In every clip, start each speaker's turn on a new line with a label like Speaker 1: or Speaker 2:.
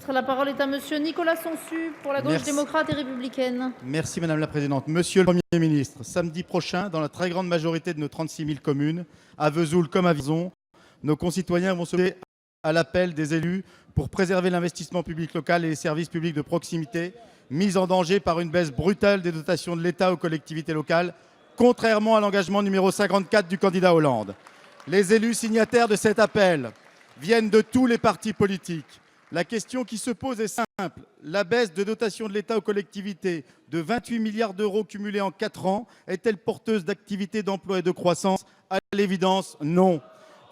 Speaker 1: ministre. La parole est à monsieur Nicolas Sansu pour la gauche
Speaker 2: Merci.
Speaker 1: démocrate et républicaine.
Speaker 2: Merci Madame la Présidente. Monsieur le Premier ministre, samedi prochain, dans la très grande majorité de nos 36 000 communes, à Vesoul comme à Vison, nos concitoyens vont se lever à l'appel des élus pour préserver l'investissement public local et les services publics de proximité mis en danger par une baisse brutale des dotations de l'État aux collectivités locales, contrairement à l'engagement numéro 54 du candidat Hollande. Les élus signataires de cet appel viennent de tous les partis politiques. La question qui se pose est simple. La baisse de dotation de l'État aux collectivités de 28 milliards d'euros cumulés en 4 ans est-elle porteuse d'activité, d'emploi et de croissance? À l'évidence, non.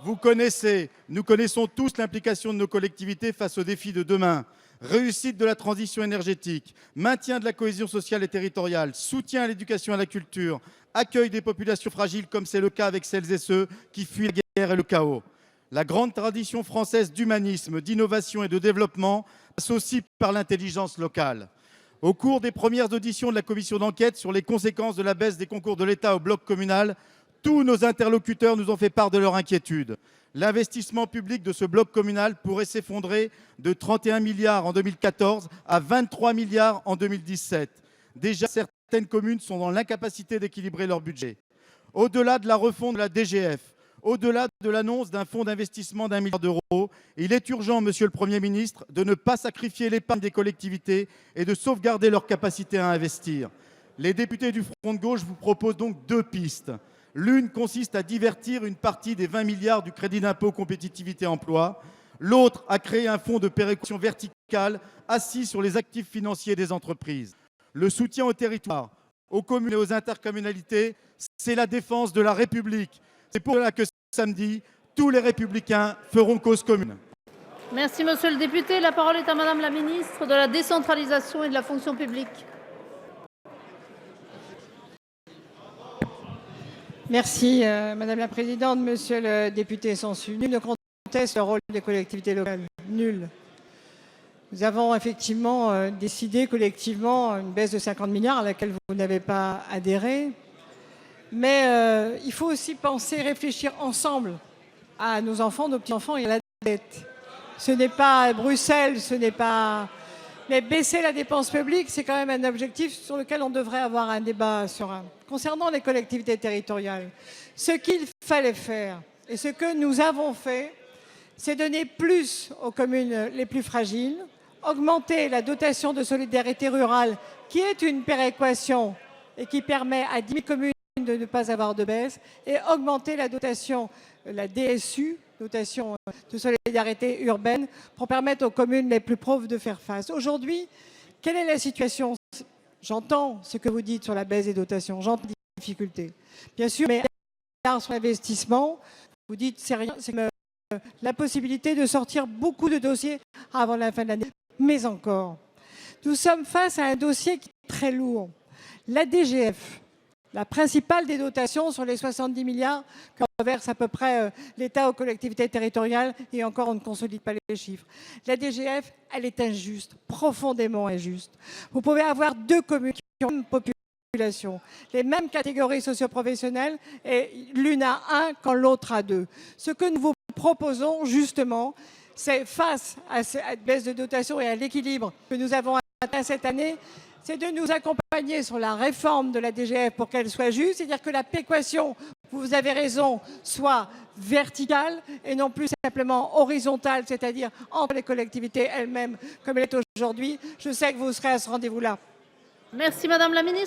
Speaker 2: Nous connaissons tous l'implication de nos collectivités face aux défis de demain. Réussite de la transition énergétique, maintien de la cohésion sociale et territoriale, soutien à l'éducation et à la culture, accueil des populations fragiles comme c'est le cas avec celles et ceux qui fuient la guerre et le chaos. La grande tradition française d'humanisme, d'innovation et de développement passe aussi par l'intelligence locale. Au cours des premières auditions de la commission d'enquête sur les conséquences de la baisse des concours de l'État au bloc communal, tous nos interlocuteurs nous ont fait part de leur inquiétude. L'investissement public de ce bloc communal pourrait s'effondrer de 31 milliards en 2014 à 23 milliards en 2017. Déjà, certaines communes sont dans l'incapacité d'équilibrer leur budget. Au-delà de la refonte de la DGF, au-delà de l'annonce d'un fonds d'investissement d'1 milliard d'euros, il est urgent, monsieur le Premier ministre, de ne pas sacrifier l'épargne des collectivités et de sauvegarder leur capacité à investir. Les députés du Front de gauche vous proposent donc 2 pistes. L'une consiste à divertir une partie des 20 milliards du crédit d'impôt compétitivité emploi. L'autre, à créer un fonds de péréquation verticale assis sur les actifs financiers des entreprises. Le soutien aux territoires, aux communes et aux intercommunalités, c'est la défense de la République. C'est pour cela que samedi, tous les républicains feront cause commune.
Speaker 1: Merci monsieur le député. La parole est à madame la ministre de la décentralisation et de la fonction publique.
Speaker 3: Merci Madame la Présidente, Monsieur le député Sansu. Nul ne conteste le rôle des collectivités locales. Nul. Nous avons effectivement décidé collectivement une baisse de 50 milliards à laquelle vous n'avez pas adhéré. Mais il faut aussi penser, réfléchir ensemble à nos enfants, nos petits-enfants et à la dette. Ce n'est pas Bruxelles, ce n'est pas... Mais baisser la dépense publique, c'est quand même un objectif sur lequel on devrait avoir un débat serein. Concernant les collectivités territoriales, ce qu'il fallait faire et ce que nous avons fait, c'est donner plus aux communes les plus fragiles, augmenter la dotation de solidarité rurale, qui est une péréquation et qui permet à 10 000 communes de ne pas avoir de baisse, et augmenter la dotation, la DSU, dotation de solidarité urbaine, pour permettre aux communes les plus pauvres de faire face. Aujourd'hui, quelle est la situation? J'entends ce que vous dites sur la baisse des dotations, j'entends les difficultés. Bien sûr, mais sur l'investissement, vous dites c'est rien, c'est la possibilité de sortir beaucoup de dossiers avant la fin de l'année. Mais encore, nous sommes face à un dossier qui est très lourd. La DGF, la principale des dotations sur les 70 milliards que reverse à peu près l'État aux collectivités territoriales, et encore on ne consolide pas les chiffres. La DGF, elle est injuste, profondément injuste. Vous pouvez avoir 2 communes qui ont la même population, les mêmes catégories socio-professionnelles, et l'une a 1 quand l'autre a 2. Ce que nous vous proposons justement, c'est face à cette baisse de dotation et à l'équilibre que nous avons atteint cette année, c'est de nous accompagner sur la réforme de la DGF pour qu'elle soit juste, c'est-à-dire que la péréquation, vous avez raison, soit verticale et non plus simplement horizontale, c'est-à-dire entre les collectivités elles-mêmes comme elle est aujourd'hui. Je sais que vous serez à ce rendez-vous-là.
Speaker 1: Merci madame la ministre.